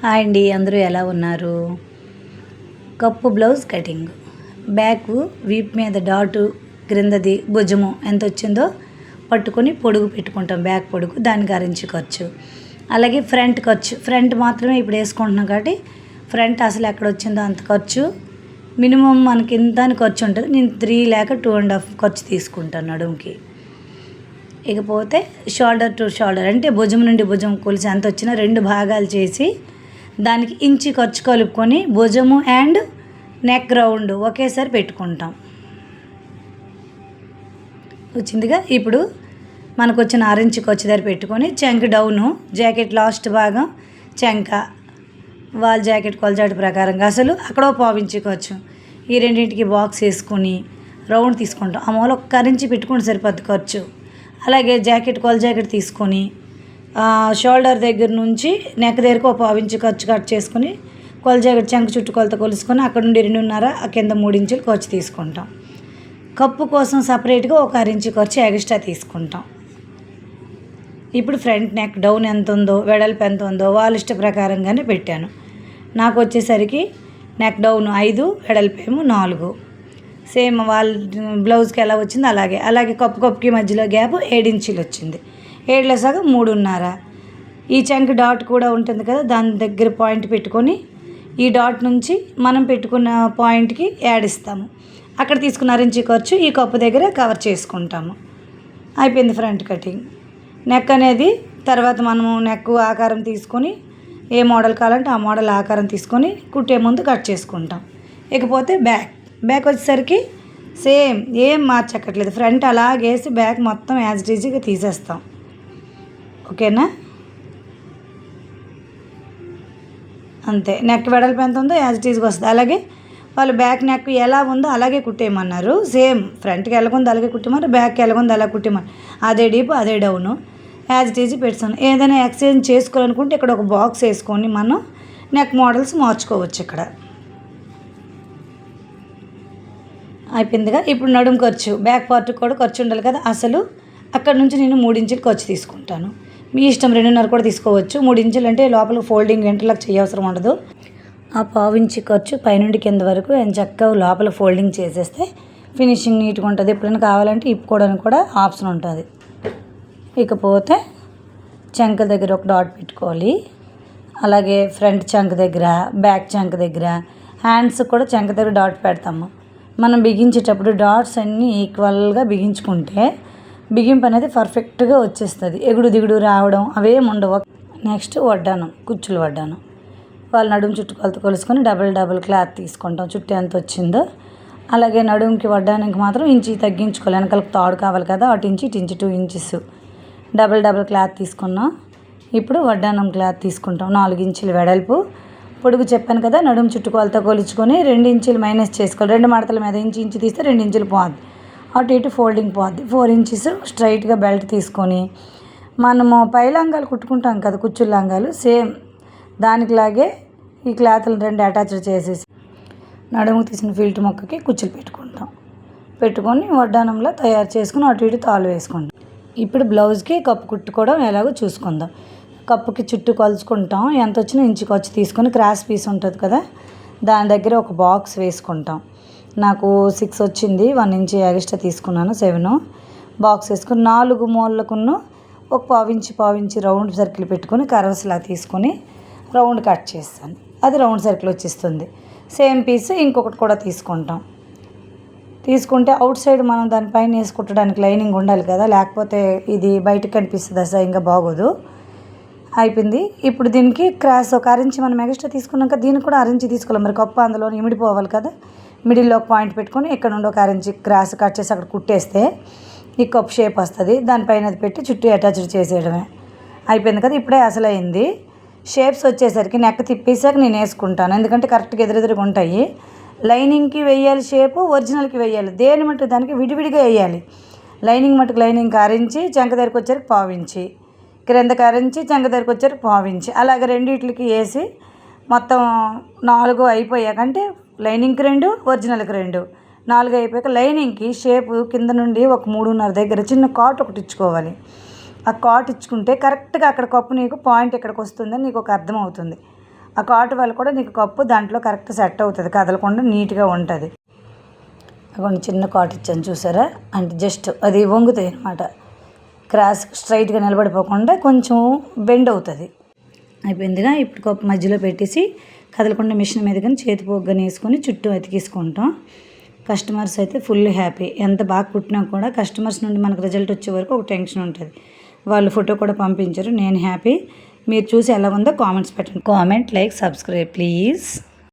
Hi అండి, అందరూ ఎలా ఉన్నారు? కప్పు బ్లౌజ్ కటింగ్, బ్యాక్ వీప్ మీద డాటు, క్రిందది భుజము ఎంత వచ్చిందో పట్టుకొని పొడుగు పెట్టుకుంటాం. బ్యాక్ పొడుగు దానికి అరించి ఖర్చు, అలాగే ఫ్రంట్ ఖర్చు. ఫ్రంట్ మాత్రమే ఇప్పుడు వేసుకుంటున్నాం కాబట్టి ఫ్రంట్ అసలు ఎక్కడ వచ్చిందో అంత ఖర్చు. మినిమం మనకి ఇంత అని ఖర్చు ఉంటుంది. నేను 3 లేక 2.5 ఖర్చు తీసుకుంటాను నడుముకి. ఇకపోతే షోల్డర్ టు షోల్డర్ అంటే భుజం నుండి భుజం కొలిసి ఎంత వచ్చినా 2 భాగాలు చేసి దానికి ఇంచి ఖర్చు కలుపుకొని భుజము అండ్ నెక్ రౌండ్ ఒకేసారి పెట్టుకుంటాం. వచ్చిందిగా. ఇప్పుడు మనకు వచ్చిన 6 ఇంచ్ ఖర్చు దగ్గర పెట్టుకొని చెంక డౌను, జాకెట్ లాస్ట్ భాగం చెంక, వాల్ జాకెట్ కొలచాటు ప్రకారంగా అసలు అక్కడ 1/4 ఇంచ్ ఖర్చు. ఈ రెండింటికి బాక్స్ వేసుకొని రౌండ్ తీసుకుంటాం. ఆ మూల ఒక్క అరించి పెట్టుకుంటే సరిపోద్ది ఖర్చు. అలాగే జాకెట్ కొల జాకెట్ తీసుకొని షోల్డర్ దగ్గర నుంచి నెక్ దగ్గరకు 1/4 ఇంచ్ ఖర్చు కట్ చేసుకొని కొల జాకెట్ చెంక చుట్టూ కొలత కొలుసుకొని అక్కడ నుండి 2.5 ఆ కింద 3 ఇంచులు ఖర్చు తీసుకుంటాం. కప్పు కోసం సపరేట్గా 1 ఇంచ్ ఖర్చు ఎక్స్ట్రా తీసుకుంటాం. ఇప్పుడు ఫ్రంట్ నెక్ డౌన్ ఎంత ఉందో, వెడల్పు ఎంత ఉందో వాళ్ళ ఇష్ట ప్రకారంగానే పెట్టాను. నాకు వచ్చేసరికి నెక్ డౌన్ 5, వెడల్పేమో 4. సేమ్ వాళ్ళ బ్లౌజ్కి ఎలా వచ్చిందో అలాగే కప్పుకి మధ్యలో గ్యాప్ 7 ఇంచులు వచ్చింది. 7లో సగం 3.5. ఈ చంక్ డాట్ కూడా ఉంటుంది కదా, దాని దగ్గర పాయింట్ పెట్టుకొని ఈ డాట్ నుంచి మనం పెట్టుకున్న పాయింట్కి యాడ్ ఇస్తాము. అక్కడ తీసుకున్న 6 ఇంచ్ ఖర్చు ఈ కప్పు దగ్గర కవర్ చేసుకుంటాము. అయిపోయింది ఫ్రంట్ కటింగ్. నెక్ అనేది తర్వాత మనము నెక్ ఆకారం తీసుకొని ఏ మోడల్ కావాలంటే ఆ మోడల్ ఆకారం తీసుకొని కుట్టే ముందు కట్ చేసుకుంటాం. ఇకపోతే బ్యాక్ వచ్చేసరికి సేమ్ ఏం మార్చక్కర్లేదు. ఫ్రంట్ అలాగేసి బ్యాక్ మొత్తం యాజ్ ఇట్ ఈజీగా తీసేస్తాం. ఓకేనా? అంతే. నెక్ వెడల్పు ఎంత ఉందో యాజ్ ఇట్ ఈజ్గా వస్తుంది. అలాగే వాళ్ళు బ్యాక్ నెక్ ఎలా ఉందో అలాగే కుట్టేయమన్నారు. సేమ్ ఫ్రంట్కి ఎలాగుందో అలాగే కుట్టేమన్నారు, బ్యాక్కి ఎలాగుందో అలా కుట్టేమన్నారు. అదే డీప్ అదే డౌను యాజ్ ఇట్ ఈజీ పెడతాను. ఏదైనా ఎక్స్చేంజ్ చేసుకోవాలనుకుంటే ఇక్కడ ఒక బాక్స్ వేసుకొని మనం నెక్ మోడల్స్ మార్చుకోవచ్చు. ఇక్కడ అయిపోయిందిగా. ఇప్పుడు నడుము ఖర్చు, బ్యాక్ పార్ట్కి కూడా ఖర్చు ఉండాలి కదా. అసలు అక్కడ నుంచి నేను 3 ఇంచులు ఖర్చు తీసుకుంటాను. మీ ఇష్టం 2.5 కూడా తీసుకోవచ్చు. 3 ఇంచులు అంటే లోపల ఫోల్డింగ్ ఇంటర్లాక్ చేయవసరం ఉండదు. ఆ 1/4 ఇంచ్ ఖర్చు పైనుండి కింద వరకు చక్కగా లోపల ఫోల్డింగ్ చేసేస్తే ఫినిషింగ్ నీట్గా ఉంటుంది. ఎప్పుడైనా కావాలంటే ఇప్పుకోవడానికి కూడా ఆప్షన్ ఉంటుంది. ఇకపోతే చంక దగ్గర ఒక డాట్ పెట్టుకోవాలి. అలాగే ఫ్రంట్ చంక దగ్గర, బ్యాక్ చంక దగ్గర, హ్యాండ్స్ కూడా చంక దగ్గర డాట్ పెడతాము. మనం బిగించేటప్పుడు డాట్స్ అన్నీ ఈక్వల్గా బిగించుకుంటే బిగింపు అనేది పర్ఫెక్ట్గా వచ్చేస్తుంది. ఎగుడు దిగుడు రావడం అవేం ఉండవు. నెక్స్ట్ వడ్డానం, కుచ్చులు వడ్డానం. వాళ్ళ నడుము చుట్టూ కొలత కొలుసుకొని డబుల్ క్లాత్ తీసుకుంటాం. చుట్టూ ఎంత వచ్చిందో. అలాగే నడుముకి వడ్డానికి మాత్రం ఇంచి తగ్గించుకోవాలి. వెనకాలకు తాడు కావాలి కదా, అటు ఇంచి ఇటు ఇంచి 2 ఇంచెస్ డబుల్ క్లాత్ తీసుకున్నాం. ఇప్పుడు వడ్డానం క్లాత్ తీసుకుంటాం. 4 ఇంచులు వెడల్పు, పొడుగు చెప్పాను కదా. నడుము చుట్టూ కొలత కొలుచుకొని 2 ఇంచులు మైనస్ చేసుకోవాలి. 2 మడతల మీద ఇంచు తీస్తే 2 ఇంచులు పోద్ది. అటు ఇటు ఫోల్డింగ్ పోద్ది. 4 ఇంచెస్ స్ట్రైట్గా బెల్ట్ తీసుకొని మనము పై లంగాలు కుట్టుకుంటాం కదా, కుచ్చుల లంగాలు సేమ్ దానికిలాగే ఈ క్లాత్లు 2 అటాచ్డ్ చేసేసి నడుముకు తీసిన ఫిల్ట్ మొక్కకి కుచ్చులు పెట్టుకొని వడ్డానంలో తయారు చేసుకుని అటు ఇటు తాళ్ళు వేసుకుంటాం. ఇప్పుడు బ్లౌజ్కి కప్పు కుట్టుకోవడం ఎలాగో చూసుకుందాం. కప్పుకి చుట్టూ కొలుచుకుంటాం. ఎంత వచ్చినా ఇంచు ఖర్చు తీసుకొని క్రాస్ పీస్ ఉంటుంది కదా, దాని దగ్గర ఒక బాక్స్ వేసుకుంటాం. నాకు 6 వచ్చింది, 1 ఇంచ్ ఎక్స్ట్రా తీసుకున్నాను, 7. బాక్స్ వేసుకొని 4 మూలకున్న ఒక 1/4 ఇంచ్ రౌండ్ సర్కిల్ పెట్టుకొని కర్వ్స్లా తీసుకొని రౌండ్ కట్ చేస్తాను. అది రౌండ్ సర్కిల్ వచ్చేస్తుంది. సేమ్ పీస్ ఇంకొకటి కూడా తీసుకుంటే అవుట్ సైడ్ మనం దానిపైన వేసుకుంటడానికి లైనింగ్ ఉండాలి కదా, లేకపోతే ఇది బయటకు కనిపిస్తుంది, అసహ్యంగా బాగోదు. అయిపోయింది. ఇప్పుడు దీనికి క్రాస్ ఒక 6 ఇంచ్ మనం ఎక్స్ట్రా తీసుకున్నాక దీనికి కూడా 6 ఇంచ్ తీసుకోవాలి. మరి కప్పు అందులో ఇమిడిపోవాలి కదా. మిడిల్లో ఒక పాయింట్ పెట్టుకొని ఇక్కడ నుండి ఒక 6 ఇంచ్ క్రాస్ కట్ చేసి అక్కడ కుట్టేస్తే ఈ కప్ షేప్ వస్తుంది. దానిపైన అది పెట్టి చుట్టూ అటాచ్డ్ చేసేయడమే. అయిపోయింది కదా. ఇప్పుడే అసలు అయింది. షేప్స్ వచ్చేసరికి నెక్ తిప్పేసాక నేను వేసుకుంటాను, ఎందుకంటే కరెక్ట్గా ఎదురెదురుగా ఉంటాయి. లైనింగ్కి వేయాలి షేపు, ఒరిజినల్కి వేయాలి. దేని మటుకు దానికి విడివిడిగా వేయాలి. లైనింగ్ మటుకు లైనింగ్కి 6 ఇంచ్, చంక దగ్గరికి వచ్చేసరికి 1/4 ఇంచ్, క్రిందకి 6 ఇంచ్, చంక దగ్గరికి వచ్చేసరికి 1/4 ఇంచ్. అలాగే రెండింటికి వేసి మొత్తం 4 అయిపోయాకంటే లైనింగ్కి 2, ఒరిజినల్కి 2, 4 అయిపోయాక లైనింగ్కి షేపు కింద నుండి ఒక 3.5 దగ్గర చిన్న కాట్ ఒకటి ఇచ్చుకోవాలి. ఆ కాట్ ఇచ్చుకుంటే కరెక్ట్గా అక్కడ కప్పు నీకు పాయింట్ ఎక్కడికి వస్తుందని నీకు ఒక అర్థం అవుతుంది. ఆ కాటు వల్ల కూడా నీకు కప్పు దాంట్లో కరెక్ట్ సెట్ అవుతుంది, కదలకుండా నీట్గా ఉంటుంది. అక్కడ చిన్న కాటు ఇచ్చాను చూసారా, అంటే జస్ట్ అది వంగుతాయి అనమాట, క్రాస్ స్ట్రైట్గా నిలబడిపోకుండా కొంచెం బెండ్ అవుతుంది. అయిపోయిందిగా. ఇప్పుడు కప్పు మధ్యలో పెట్టేసి కదలకుండా మిషన్ మీద కానీ చేతి పోగ్గానే వేసుకొని చుట్టూ అతికిసుకుంటాం. కస్టమర్స్ అయితే ఫుల్ హ్యాపీ. ఎంత బాగా కుట్టినా కూడా కస్టమర్స్ నుండి మనకు రిజల్ట్ వచ్చే వరకు ఒక టెన్షన్ ఉంటుంది. వాళ్ళు ఫోటో కూడా పంపించారు, నేను హ్యాపీ. మీరు చూసి ఎలా ఉందో కామెంట్స్ పెట్టండి. Comment, like, subscribe please.